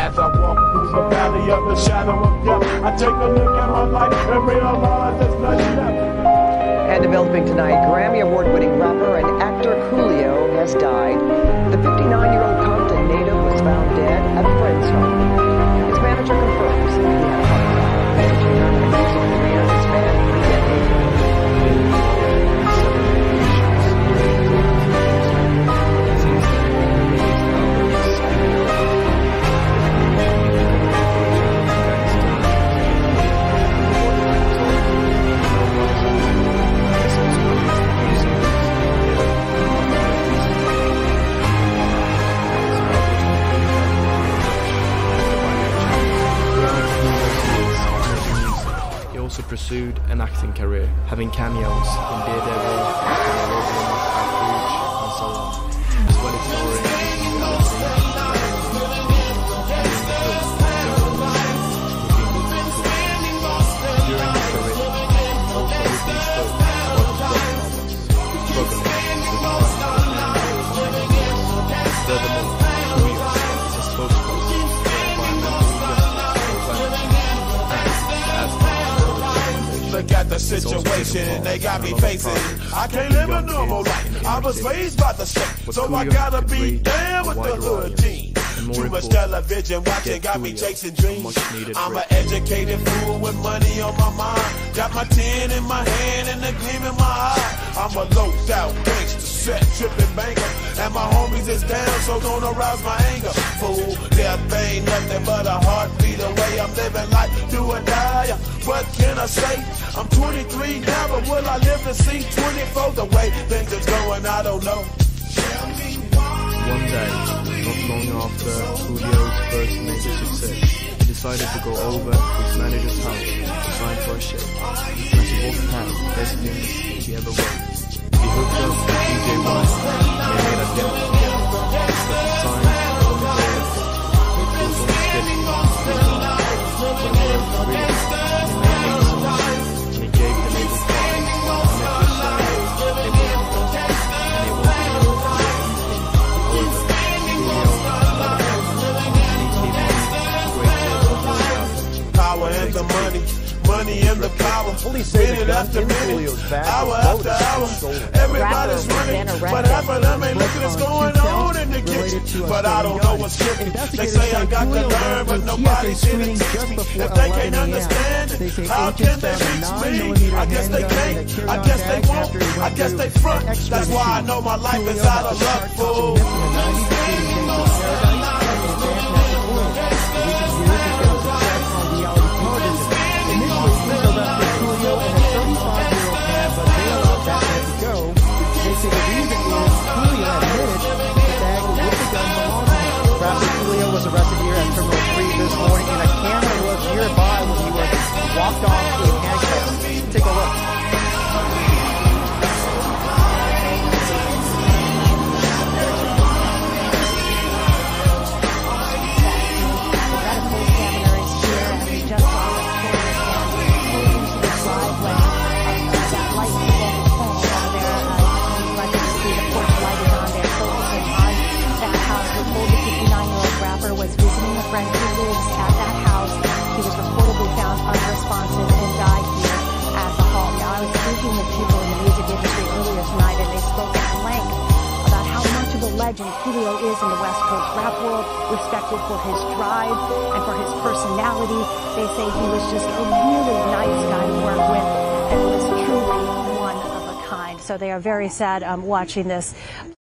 As I walk through the valley of the shadow of death, I take a look at my life and realize there's nothing left. And developing tonight, Grammy Award-winning rapper and actor Coolio has died. The 59-year-old Compton native was found dead at a friend's home. His manager confirms he had a heart attack. Managing a music career has spanned 3 decades. Pursued an acting career, having cameos in Dear Devil, Rođen, and so on, as well as starring during his career, also openly spoke about his drug problems, struggling with furthermore, Tupak is a spokesperson for environmental justice and Look at the situation they got me facing. I can't live a normal life. I was raised by the state, so I gotta be down with the hood team. Too much television watching got me chasing dreams. I'm an educated fool with money on my mind. Got my tin in my hand and a gleam in my eye. I'm a low-out gangster, set tripping banker, and my homies is down, so don't arouse my anger. Fool, death ain't nothing but a heartbeat away. I'm living life, do or die. What can I say? I'm 23 now, but will I live to see 24? The way things is going, I don't know. One day, not long after Culio's first major success, he decided to go over to his manager's house to sign for a show. As he walked past, best news he ever wrote. He hooked up with DJ White, and they made a demo together. But he signed on the day of it. It was on schedule to do one. But the world realized he made 8 songs, and he gave the label card. And after signing, they were composed, and they were power and the money, money and the power. Minute after minute, hour after hour. Everybody's running, but half of them ain't looking what's going on in the kitchen. But I don't know what's cooking. They say I got to learn, but nobody's here to teach me. If they can't understand it, how can they reach me? I guess they can't, I guess they won't, I guess they front. That's why I know my life is out of luck, fool. Kulio was arrested here at Terminal 3 this morning, and a camera was nearby when he was walked off in handcuffs. Take a look. Was visiting a friend who lives at that house. He was reportedly found unresponsive and died here at the home. Now, I was speaking with people in the music industry earlier tonight, and they spoke at length about how much of a legend Kulio is in the West Coast rap world, respected for his drive and for his personality. They say he was just a really nice guy to work with and was truly one of a kind. So they are very sad watching this.